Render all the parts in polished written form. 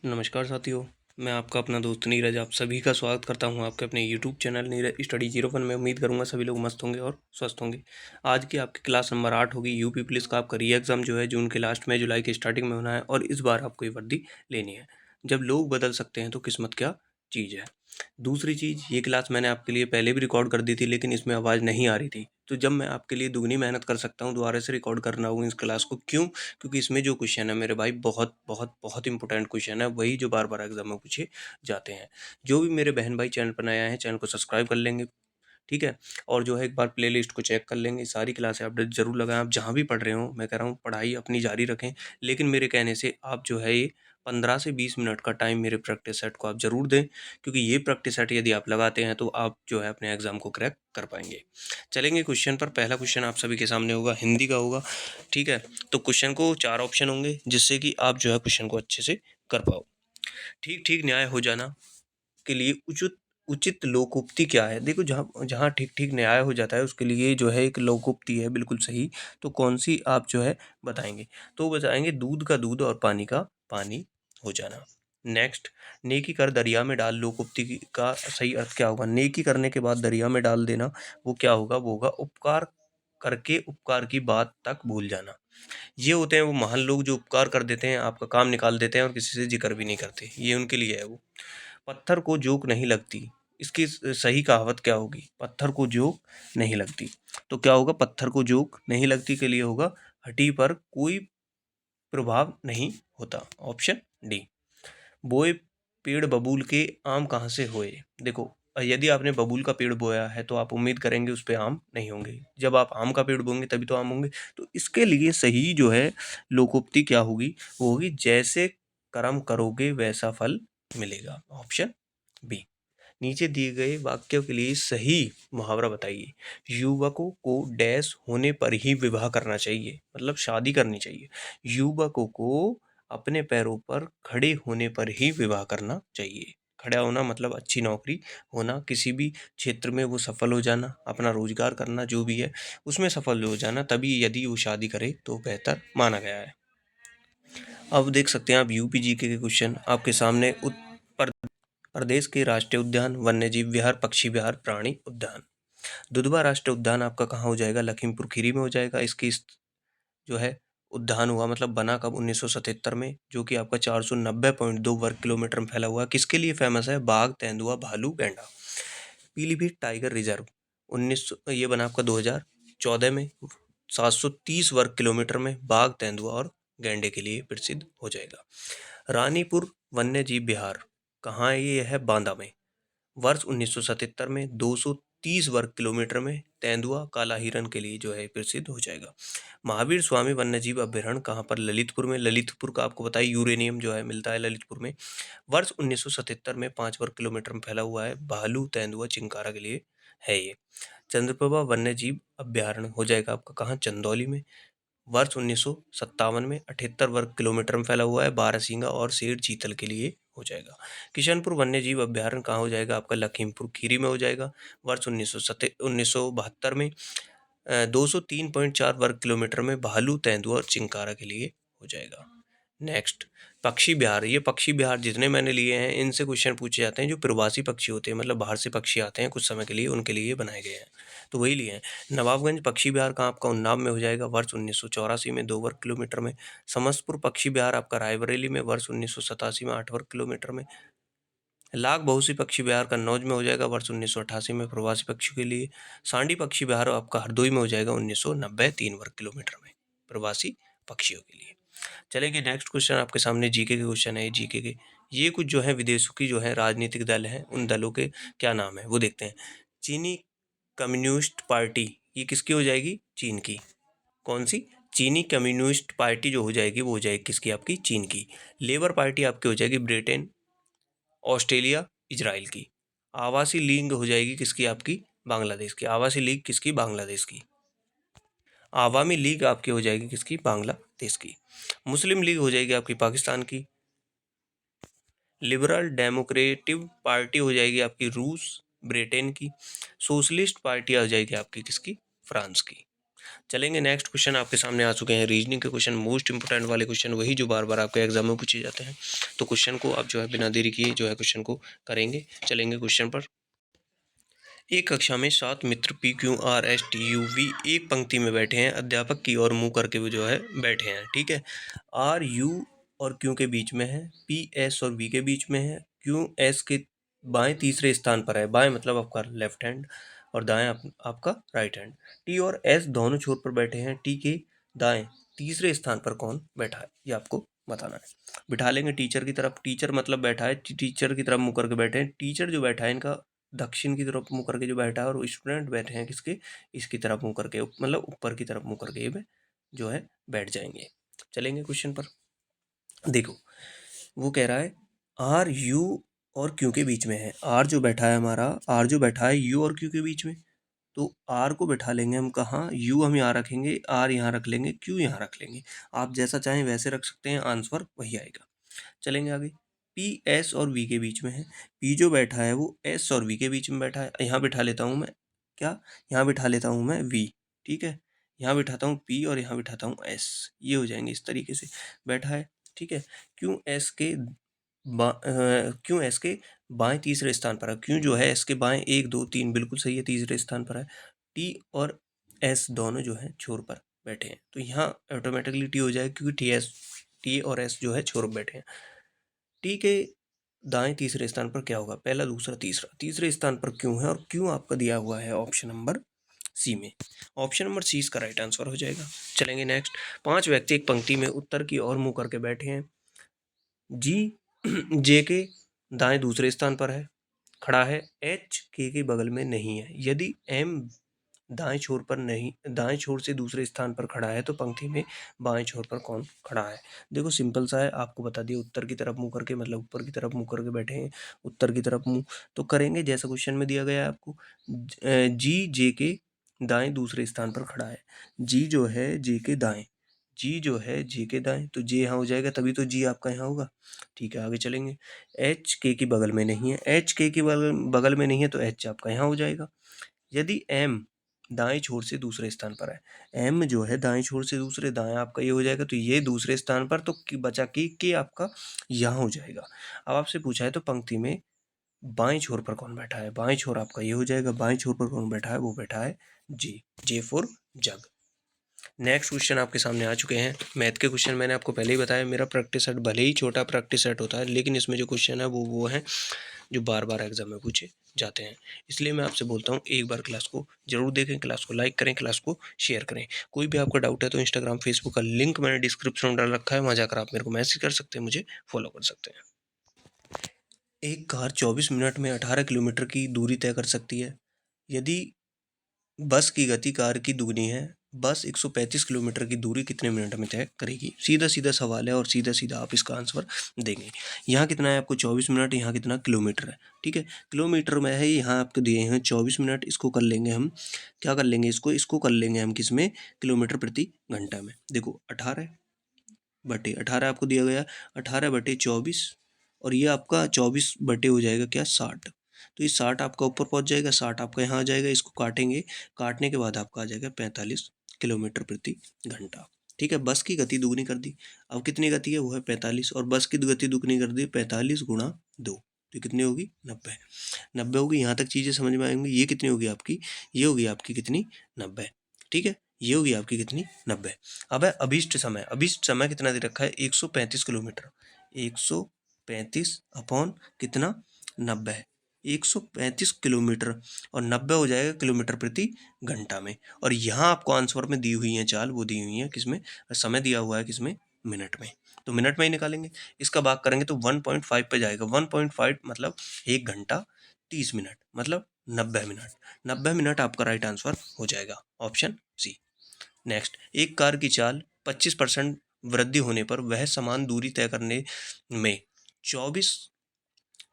नमस्कार साथियों, मैं आपका अपना दोस्त नीरज आप सभी का स्वागत करता हूं आपके अपने यूट्यूब चैनल नीरज स्टडी 01 में। उम्मीद करूंगा सभी लोग मस्त होंगे और स्वस्थ होंगे। आज की आपकी क्लास नंबर 8 होगी। यूपी पुलिस का आपका री एग्ज़ाम जो है जून के लास्ट में जुलाई की स्टार्टिंग में होना है और इस बार आपको ये वर्दी लेनी है। जब लोग बदल सकते हैं तो किस्मत क्या चीज़ है। दूसरी चीज़, ये क्लास मैंने आपके लिए पहले भी रिकॉर्ड कर दी थी लेकिन इसमें आवाज़ नहीं आ रही थी, तो जब मैं आपके लिए दुगनी मेहनत कर सकता हूँ दोबारा से रिकॉर्ड करना होगा इस क्लास को। क्यों? क्योंकि इसमें जो क्वेश्चन है मेरे भाई बहुत बहुत बहुत इंपॉर्टेंट क्वेश्चन है, वही जो बार बार एग्जाम में पूछे जाते हैं। जो भी मेरे बहन भाई चैनल पर नए आए हैं चैनल को सब्सक्राइब कर लेंगे, ठीक है। और जो है एक बार प्लेलिस्ट को चेक कर लेंगे, सारी क्लासें अपडेट जरूर लगाएं। आप जहाँ भी पढ़ रहे हो, मैं कह रहा हूँ पढ़ाई अपनी जारी रखें, लेकिन मेरे कहने से आप जो है ये 15 से 20 मिनट का टाइम मेरे प्रैक्टिस सेट को आप जरूर दें, क्योंकि ये प्रैक्टिस सेट यदि आप लगाते हैं तो आप जो है अपने एग्जाम को क्रैक कर पाएंगे। चलेंगे क्वेश्चन पर। पहला क्वेश्चन आप सभी के सामने होगा, हिंदी का होगा, ठीक है। तो क्वेश्चन को 4 ऑप्शन होंगे जिससे कि आप जो है क्वेश्चन को अच्छे से कर पाओ। ठीक ठीक न्याय हो जाना के लिए उचित उचित लोकोक्ति क्या है? देखो, जहाँ जहाँ ठीक ठीक न्याय हो जाता है उसके लिए जो है एक लोकोक्ति है, बिल्कुल सही। तो कौन सी आप जो है बताएंगे? तो बताएंगे दूध का दूध और पानी का पानी हो जाना। नेक्स्ट, नेकी कर दरिया में डाल, लोकोक्ति का सही अर्थ क्या होगा? नेकी करने के बाद दरिया में डाल देना, वो क्या होगा? वो होगा उपकार करके उपकार की बात तक भूल जाना। ये होते हैं वो महान लोग जो उपकार कर देते हैं, आपका काम निकाल देते हैं और किसी से जिक्र भी नहीं करते, ये उनके लिए है वो। पत्थर को जोक नहीं लगती, इसकी सही कहावत क्या होगी? पत्थर को जोक नहीं लगती, तो क्या होगा? पत्थर को जोक नहीं लगती के लिए होगा हड्डी पर कोई प्रभाव नहीं होता, ऑप्शन डी। बोए पेड़ बबूल के आम कहाँ से होए? देखो, यदि आपने बबूल का पेड़ बोया है तो आप उम्मीद करेंगे उस पे आम नहीं होंगे। जब आप आम का पेड़ बोएंगे तभी तो आम होंगे। तो इसके लिए सही जो है लोकोक्ति क्या होगी? वो होगी जैसे कर्म करोगे वैसा फल मिलेगा, ऑप्शन बी। नीचे दिए गए वाक्यों के लिए सही मुहावरा बताइए। युवकों को डैश होने पर ही विवाह करना चाहिए, मतलब शादी करनी चाहिए। युवकों को अपने पैरों पर खड़े होने पर ही विवाह करना चाहिए। खड़ा होना मतलब अच्छी नौकरी होना, किसी भी क्षेत्र में वो सफल हो जाना, अपना रोजगार करना, जो भी है उसमें सफल हो जाना, तभी यदि वो शादी करे तो बेहतर माना गया है। अब देख सकते हैं आप यूपी जीके के क्वेश्चन आपके सामने। उत्तर प्रदेश के राष्ट्रीय उद्यान, वन्यजीव विहार, पक्षी विहार, प्राणी उद्यान। दुधवा राष्ट्रीय उद्यान आपका कहाँ हो जाएगा? लखीमपुर खीरी में हो जाएगा। इसकी जो है उद्यान हुआ, मतलब बना कब? 1977 में, जो कि आपका 490.2 वर्ग किलोमीटर में फैला हुआ है। किसके लिए फेमस है? बाघ, तेंदुआ, भालू, गैंडा। पीलीभीत टाइगर रिजर्व 1900 ये बना आपका 2014 में, 730 वर्ग किलोमीटर में, बाघ, तेंदुआ और गैंडे के लिए प्रसिद्ध हो जाएगा। रानीपुर वन्य जीव विहार कहाँ है? ये है बांदा में। वर्ष 1977 में 230 वर्ग किलोमीटर में, तेंदुआ, काला हिरन के लिए जो है प्रसिद्ध हो जाएगा। महावीर स्वामी वन्यजीव अभ्यारण्य कहाँ पर? ललितपुर में। ललितपुर का आपको पता है यूरेनियम जो है मिलता है ललितपुर में। वर्ष 1977 में 5 वर्ग किलोमीटर में फैला हुआ है। भालू, तेंदुआ, चिंकारा के लिए है ये। चंद्रप्रभा वन्यजीव अभ्यारण्य हो जाएगा आपका कहाँ? चंदौली में। वर्ष 1957 में 78 वर्ग किलोमीटर में फैला हुआ है। बारहसिंगा और शेर चीतल के लिए हो जाएगा। किशनपुर वन्यजीव अभ्यारण्य कहाँ हो जाएगा आपका? लखीमपुर खीरी में हो जाएगा। वर्ष 1972 में 203.4 वर्ग किलोमीटर में, भालू, तेंदुआ और चिंकारा के लिए हो जाएगा। नेक्स्ट, पक्षी विहार। ये पक्षी विहार जितने मैंने लिए हैं इनसे क्वेश्चन पूछे जाते हैं जो प्रवासी पक्षी होते हैं, मतलब बाहर से पक्षी आते हैं कुछ समय के लिए, उनके लिए बनाए गए हैं, तो वही लिए हैं। नवाबगंज पक्षी विहार का आपका उन्नाव में हो जाएगा। वर्ष 1984 में 2 वर्ग किलोमीटर में। समस्तपुर पक्षी विहार आपका रायबरेली में। वर्ष 1987 में 8 वर्ग किलोमीटर में। लाख बहुसी पक्षी विहार कन्नौज में हो जाएगा। वर्ष 1988 में प्रवासी पक्षियों के लिए। सांडी पक्षी विहार आपका हरदोई में हो जाएगा 1990 3 वर्ग किलोमीटर में, प्रवासी पक्षियों के लिए। चलेंगे नेक्स्ट क्वेश्चन आपके सामने जीके के क्वेश्चन है। जीके के ये कुछ जो है विदेशों की जो है राजनीतिक दल हैं, उन दलों के क्या नाम है वो देखते हैं। चीनी कम्युनिस्ट पार्टी ये किसकी हो जाएगी? चीन की। कौन सी? चीनी कम्युनिस्ट पार्टी जो हो जाएगी वो हो जाएगी किसकी? आपकी चीन की। लेबर पार्टी आपकी हो जाएगी ब्रिटेन, ऑस्ट्रेलिया, इजराइल की। आवासी लीग हो जाएगी किसकी? आपकी बांग्लादेश की। आवासी लीग किसकी? बांग्लादेश की। आवामी लीग आपकी हो जाएगी किसकी? बांग्लादेश की। मुस्लिम लीग हो जाएगी आपकी पाकिस्तान की। लिबरल डेमोक्रेटिव पार्टी हो जाएगी आपकी रूस, ब्रिटेन की। सोशलिस्ट पार्टी आ जाएगी आपकी किसकी? फ्रांस की। चलेंगे नेक्स्ट क्वेश्चन आपके सामने आ चुके हैं रीजनिंग के क्वेश्चन, मोस्ट इंपोर्टेंट वाले क्वेश्चन, वही जो बार बार आपके एग्जाम में पूछे जाते हैं। तो क्वेश्चन को आप जो है बिना देरी किए जो है क्वेश्चन को करेंगे। चलेंगे क्वेश्चन पर। एक कक्षा में 7 मित्र PQRSTUV एक पंक्ति में बैठे हैं, अध्यापक की ओर मुंह करके वो जो है बैठे हैं। ठीक है, RU और Q के बीच में है, PS और V के बीच में है, QS के बाएं तीसरे स्थान पर है। बाएं मतलब आपका लेफ्ट हैंड और दाएं आपका राइट हैंड। T और S दोनों छोर पर बैठे हैं। T के दाएं तीसरे स्थान पर कौन बैठा है, ये आपको बताना है। बिठा लेंगे टीचर की तरफ। टीचर मतलब बैठा है, टीचर की तरफ मुंह करके बैठे हैं। टीचर जो बैठा है इनका दक्षिण की तरफ मुंह करके जो बैठा है, और स्टूडेंट बैठे हैं किसके, इसकी तरफ मुंह करके, मतलब ऊपर की तरफ मुंह करके ये जो है बैठ जाएंगे। चलेंगे क्वेश्चन पर। देखो वो कह रहा है आर यू और क्यू के बीच में है। आर जो बैठा है हमारा, आर जो बैठा है यू और क्यू के बीच में, तो आर को बैठा लेंगे हम कहाँ, यू हम यहाँ रखेंगे, आर यहाँ रख लेंगे, क्यू यहाँ रख लेंगे। आप जैसा चाहें वैसे रख सकते हैं, आंसर वही आएगा। चलेंगे आगे। पी एस और वी के बीच में है। पी जो बैठा है वो एस और वी के बीच में बैठा है। यहाँ बिठा लेता हूँ मैं क्या, यहाँ बिठा लेता हूँ मैं वी। ठीक है, यहाँ बिठाता हूँ पी और यहाँ बिठाता हूँ एस, ये हो जाएंगे इस तरीके से बैठा है। ठीक है, क्यों एस के बाएं तीसरे स्थान पर है। क्यों जो है एस के बाएं 1 2 3 बिल्कुल सही है, तीसरे स्थान पर है। टी और एस दोनों जो है छोर पर बैठे हैं, तो यहाँ ऑटोमेटिकली टी हो जाएगा, क्योंकि टी और एस जो है छोर पर बैठे हैं। टी के दाएं तीसरे स्थान पर क्या होगा, पहला दूसरा तीसरा, तीसरे स्थान पर क्यों है, और क्यों आपका दिया हुआ है ऑप्शन नंबर सी में। ऑप्शन नंबर सी इसका राइट आंसर हो जाएगा। चलेंगे नेक्स्ट। 5 व्यक्ति एक पंक्ति में उत्तर की ओर मुंह करके बैठे हैं। जी जे के दाएं दूसरे स्थान पर है, खड़ा है। एच के बगल में नहीं है। यदि एम दाएं छोर पर नहीं, दाएं छोर से दूसरे स्थान पर खड़ा है, तो पंक्ति में बाएं छोर पर कौन खड़ा है। देखो सिंपल सा है, आपको बता दिया, उत्तर की तरफ मुंह करके, मतलब ऊपर की तरफ मुंह करके बैठे हैं, उत्तर की तरफ मुंह। तो करेंगे जैसा क्वेश्चन में दिया गया है आपको। जी जे के दाएं दूसरे स्थान पर खड़ा है। जी जो है जे के दाएं, जी जो है जे के दाएं, तो जे यहाँ हो जाएगा, तभी तो जी आपका यहाँ होगा। ठीक है, आगे चलेंगे। एच के की बगल में नहीं है। एच के की बगल में नहीं है, तो एच आपका यहाँ हो जाएगा। यदि एम दाएं छोर से दूसरे स्थान पर है, एम जो है दाएं छोर से दूसरे, दाएं आपका ये हो जाएगा, तो ये दूसरे स्थान पर, तो बचा के आपका यहाँ हो जाएगा। अब आपसे पूछा है तो पंक्ति में बाएं छोर पर कौन बैठा है, बाएं छोर आपका ये हो जाएगा। बाएं छोर पर कौन बैठा है, वो बैठा है जी, J for jug. Next question आपके सामने आ चुके हैं। मैथ के क्वेश्चन मैंने आपको पहले ही बताया, मेरा प्रैक्टिस सेट भले ही छोटा प्रैक्टिस सेट होता है, लेकिन इसमें जो क्वेश्चन है वो है जो बार बार एग्जाम में पूछे जाते हैं। इसलिए मैं आपसे बोलता हूँ एक बार क्लास को जरूर देखें, क्लास को लाइक करें, क्लास को शेयर करें। कोई भी आपका डाउट है तो इंस्टाग्राम फेसबुक का लिंक मैंने डिस्क्रिप्शन में डाल रखा है, वहाँ जाकर आप मेरे को मैसेज कर सकते हैं, मुझे फॉलो कर सकते हैं। एक कार 24 मिनट में 18 किलोमीटर की दूरी तय कर सकती है। यदि बस की गति कार की दुगनी है, बस 135 किलोमीटर की दूरी कितने मिनट में तय करेगी। सीधा सीधा सवाल है और सीधा सीधा आप इसका आंसर देंगे। यहाँ कितना है आपको 24 मिनट, यहाँ कितना किलोमीटर है। ठीक है, किलोमीटर में है, यहाँ आपको दिए हैं 24 मिनट। इसको कर लेंगे हम, क्या कर लेंगे, इसको कर लेंगे हम किस में, किलोमीटर प्रति घंटा में। देखो 18/18 आपको दिया गया, 18/24, और ये आपका 24 बटे हो जाएगा क्या, 60। तो ये 60 आपका ऊपर पहुंच जाएगा, 60 आपका यहाँ आ जाएगा। इसको काटेंगे, काटने के बाद आपका आ जाएगा 45 किलोमीटर प्रति घंटा। ठीक है, बस की गति दुगनी कर दी। अब कितनी गति है, वो है 45, और बस की गति दुगनी कर दी, 45 गुणा 2, तो कितनी होगी, 90। 90 होगी। यहाँ तक चीज़ें समझ में आएंगी। ये कितनी होगी आपकी, ये होगी आपकी कितनी, 90। ठीक है, ये होगी आपकी कितनी, 90। अब है अभीष्ट समय। अभीष्ट समय कितना दे रखा है, 135 किलोमीटर। 135 अपॉन कितना, 90। 135 किलोमीटर, और 90 हो जाएगा किलोमीटर प्रति घंटा में। और यहाँ आपको आंसर में दी हुई है चाल, वो दी हुई है किसमें, समय दिया हुआ है किसमें, मिनट में। तो मिनट में ही निकालेंगे। इसका भाग करेंगे तो 1.5 पे जाएगा। 1.5 मतलब 1 घंटा 30 मिनट, मतलब 90 मिनट। 90 मिनट आपका राइट आंसर हो जाएगा, ऑप्शन सी। नेक्स्ट, एक कार की चाल 25% वृद्धि होने पर वह समान दूरी तय करने में 24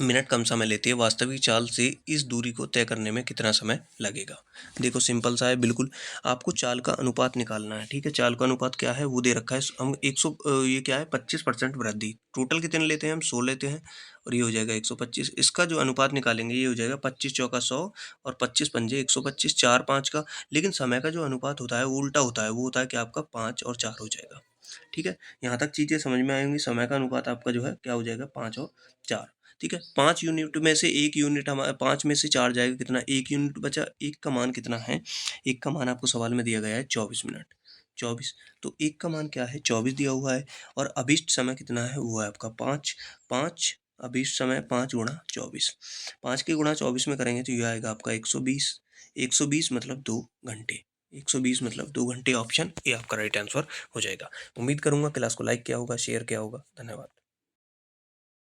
मिनट कम समय लेती है, वास्तविक चाल से इस दूरी को तय करने में कितना समय लगेगा। देखो सिंपल सा है बिल्कुल, आपको चाल का अनुपात निकालना है। ठीक है, चाल का अनुपात क्या है वो दे रखा है, हम 100 ये क्या है 25% वृद्धि, टोटल कितने लेते हैं हम 100 लेते हैं और ये हो जाएगा 125। इसका जो अनुपात निकालेंगे ये हो जाएगा 25 चौका 100 और 25 पंजे 125, 4 5 का। लेकिन समय का जो अनुपात होता है वो उल्टा होता है, वो होता है कि आपका 5 और 4 हो जाएगा। ठीक है, यहाँ तक चीज़ें समझ में आएंगी। समय का अनुपात आपका जो है क्या हो जाएगा 5 और 4। ठीक है, 5 यूनिट में से 1 यूनिट हमारा 5 में से 4 जाएगा कितना, 1 यूनिट बचा। 1 का मान कितना है, 1 का मान आपको सवाल में दिया गया है 24 मिनट, 24। तो 1 का मान क्या है 24 दिया हुआ है और अभिष्ट समय कितना है वो है आपका 5। 5 अभिष्ट समय 5 गुणा 24, 5 के गुणा 24 में करेंगे तो ये आएगा आपका 120। 120 मतलब 2 घंटे, 120 मतलब 2 घंटे। ऑप्शन ए आपका राइट आंसर हो जाएगा। उम्मीद करूंगा क्लास को लाइक किया होगा, शेयर किया होगा। धन्यवाद।